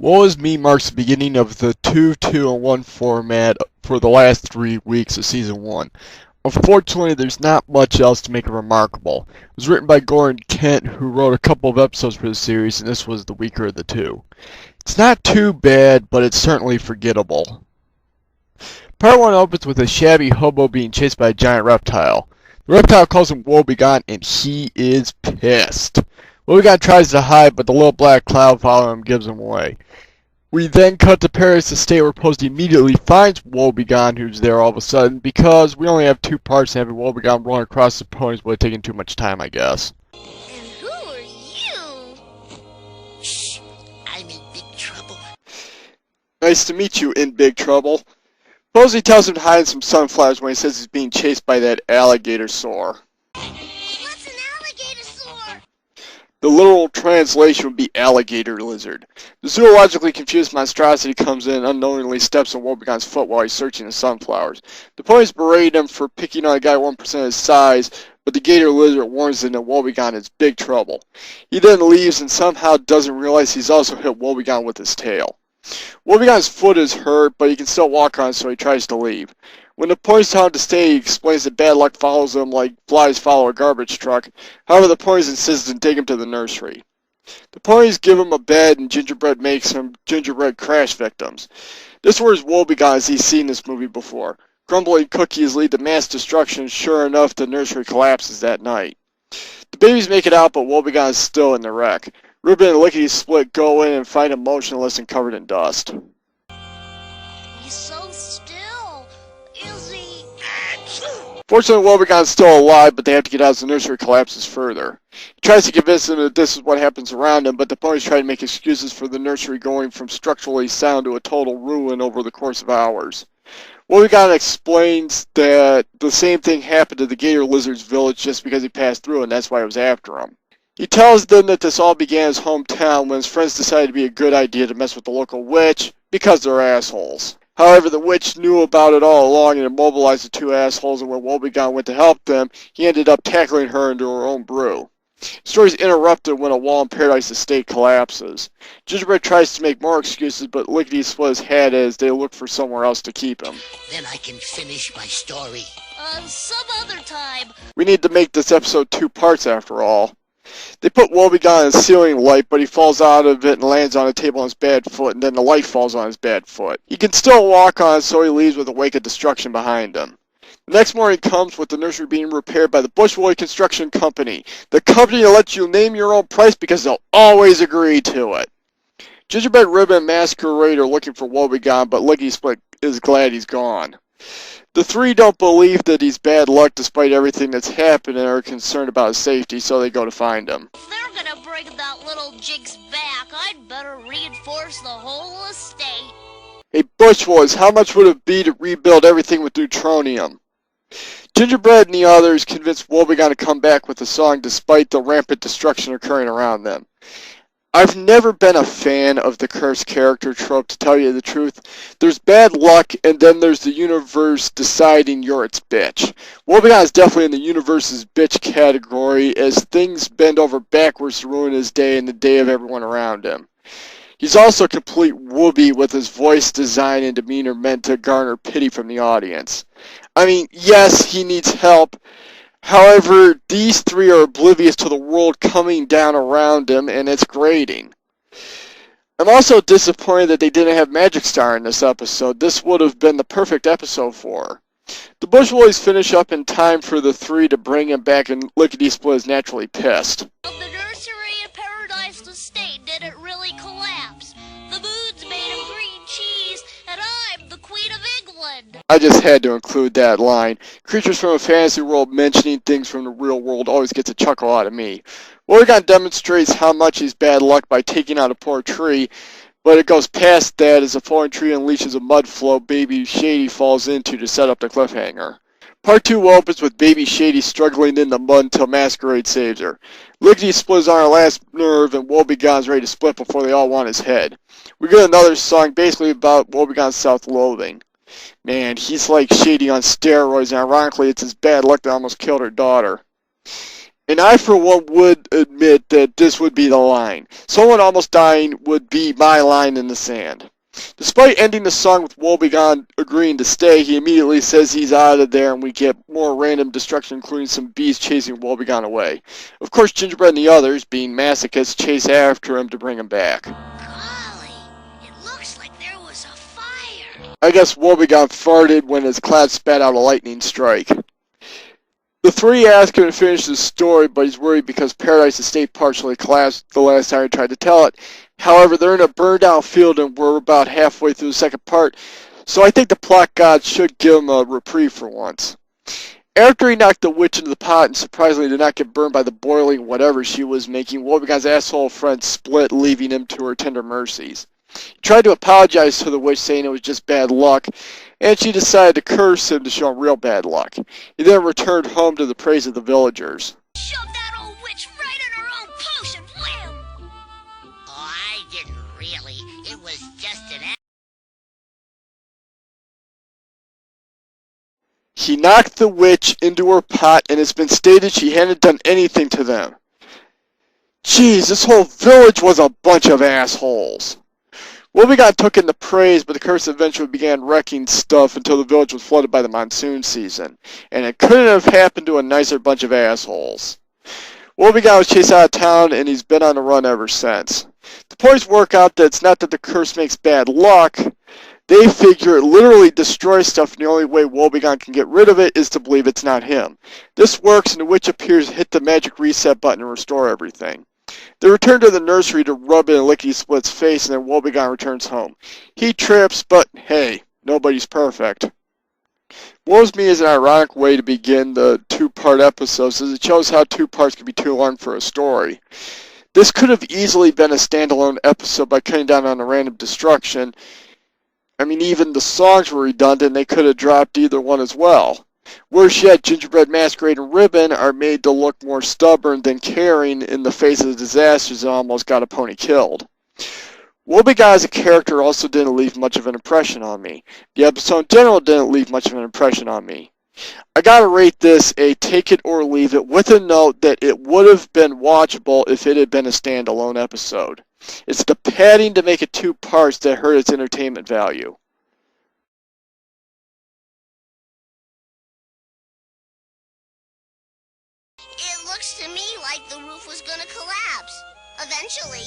Woe Is Me marks the beginning of the 2-2-1 format for the last 3 weeks of Season 1. Unfortunately, there's not much else to make it remarkable. It was written by Gordon Kent, who wrote a couple of episodes for the series, and this was the weaker of the two. It's not too bad, but it's certainly forgettable. Part 1 opens with a shabby hobo being chased by a giant reptile. The reptile calls him Woebegone, and he is pissed. Woebegone tries to hide, but the little black cloud following him gives him away. We then cut to Paris Estate, where Posty immediately finds Woebegone, who's there all of a sudden, because we only have 2 parts, and having Woebegone run across the ponies would have taken too much time, I guess. And who are you? Shh, I'm in big trouble. Nice to meet you, in big trouble. Posty tells him to hide in some sunflowers when he says he's being chased by that alligator sore. What's an alligator sore? The literal translation would be alligator lizard. The zoologically confused monstrosity comes in and unknowingly steps on Woebegone's foot while he's searching the sunflowers. The ponies berate him for picking on a guy 1% of his size, but the gator lizard warns him that Woebegone is big trouble. He then leaves and somehow doesn't realize he's also hit Woebegone with his tail. Woebegone's foot is hurt, but he can still walk on, so he tries to leave. When the ponies tell him to stay, he explains that bad luck follows him like flies follow a garbage truck. However, the ponies insist and take him to the nursery. The ponies give him a bed, and Gingerbread makes him gingerbread crash victims. This was Woebegone as he's seen this movie before. Crumbling cookies lead to mass destruction. Sure enough, the nursery collapses that night. The babies make it out, but Woebegone is still in the wreck. Ribbon and Lickety Split go in and find him motionless and covered in dust. He's so still. Is he? Fortunately, Woebegone's still alive, but they have to get out as the nursery collapses further. He tries to convince them that this is what happens around him, but the ponies try to make excuses for the nursery going from structurally sound to a total ruin over the course of hours. Woebegone explains that the same thing happened to the gator lizard's village just because he passed through, and that's why it was after him. He tells them that this all began in his hometown when his friends decided to be a good idea to mess with the local witch because they're assholes. However, the witch knew about it all along and immobilized the 2 assholes, and when Woebegone went to help them, he ended up tackling her into her own brew. The story is interrupted when a wall in Paradise Estate collapses. Gingerbread tries to make more excuses, but Lickety Split his head as they look for somewhere else to keep him. Then I can finish my story. Some other time. We need to make this episode 2 parts after all. They put Woebegone in a ceiling light, but he falls out of it and lands on a table on his bad foot, and then the light falls on his bad foot. He can still walk on, so he leaves with a wake of destruction behind him. The next morning comes with the nursery being repaired by the Bushwood Construction Company, the company that lets you name your own price because they'll always agree to it. Gingerbread, Ribbon, and Masquerade are looking for Woebegone, but Lickety Split is glad he's gone. The 3 don't believe that he's bad luck despite everything that's happened and are concerned about his safety, so they go to find him. If they're gonna bring that little Jinx back, I'd better reinforce the whole estate. Hey Bushwoods, how much would it be to rebuild everything with neutronium? Gingerbread and the others convince Woebegone to come back with the song despite the rampant destruction occurring around them. I've never been a fan of the cursed character trope, to tell you the truth. There's bad luck, and then there's the universe deciding you're its bitch. Woebegone is definitely in the universe's bitch category, as things bend over backwards to ruin his day and the day of everyone around him. He's also a complete whoopee with his voice design and demeanor meant to garner pity from the audience. I mean, yes, he needs help. However, these 3 are oblivious to the world coming down around him, and it's grating. I'm also disappointed that they didn't have Magic Star in this episode. This would have been the perfect episode for her. The Bushwoodies finish up in time for the 3 to bring him back, and Lickety Split is naturally pissed. The nursery at Paradise Estate didn't really collapse. The moon's made of green cheese, and I'm the Queen of England. I just had to include that line. Creatures from a fantasy world mentioning things from the real world always gets a chuckle out of me. Woebegone demonstrates how much he's bad luck by taking out a poor tree, but it goes past that as a fallen tree unleashes a mud flow Baby Shady falls into to set up the cliffhanger. Part 2 opens with Baby Shady struggling in the mud until Masquerade saves her. Lickety splits on her last nerve, and Woebegone's ready to split before they all want his head. We get another song basically about Woebegone's self-loathing. Man, he's like Shady on steroids, and ironically it's his bad luck that almost killed her daughter. And I, for one, would admit that this would be the line. Someone almost dying would be my line in the sand. Despite ending the song with Woebegone agreeing to stay, he immediately says he's out of there and we get more random destruction, including some bees chasing Woebegone away. Of course, Gingerbread and the others, being masochists, chase after him to bring him back. Golly, it looks like there was a fire. I guess Woebegone farted when his cloud spat out a lightning strike. The three ask him to finish the story, but he's worried because Paradise Estate partially collapsed the last time he tried to tell it. However, they're in a burned-out field and we're about halfway through the second part, so I think the plot gods should give him a reprieve for once. After he knocked the witch into the pot and surprisingly did not get burned by the boiling whatever she was making, Wobegone's asshole friend split, leaving him to her tender mercies. He tried to apologize to the witch, saying it was just bad luck, and she decided to curse him to show him real bad luck. He then returned home to the praise of the villagers. Shove that old witch right in her own potion, wham! Oh, I didn't really. It was just an He knocked the witch into her pot, and it's been stated she hadn't done anything to them. Jeez, this whole village was a bunch of assholes. Woebegone took in the praise, but the curse eventually began wrecking stuff until the village was flooded by the monsoon season. And it couldn't have happened to a nicer bunch of assholes. Woebegone was chased out of town, and he's been on the run ever since. The ponies work out that it's not that the curse makes bad luck. They figure it literally destroys stuff, and the only way Woebegone can get rid of it is to believe it's not him. This works, and the witch appears to hit the magic reset button and restore everything. They return to the nursery to rub in Lickety-Split's face, and then Woebegone returns home. He trips, but hey, nobody's perfect. Woe Is Me is an ironic way to begin the two-part episodes, as it shows how two parts can be too long for a story. This could have easily been a standalone episode by cutting down on the random destruction. I mean, even the songs were redundant, they could have dropped either one as well. Worse yet, Gingerbread, Masquerade, and Ribbon are made to look more stubborn than caring in the face of the disasters that almost got a pony killed. Woebegone as a character also didn't leave much of an impression on me. The episode in general didn't leave much of an impression on me. I gotta rate this a take it or leave it, with a note that it would have been watchable if it had been a standalone episode. It's the padding to make it two parts that hurt its entertainment value. It looks to me like the roof was gonna collapse. Eventually.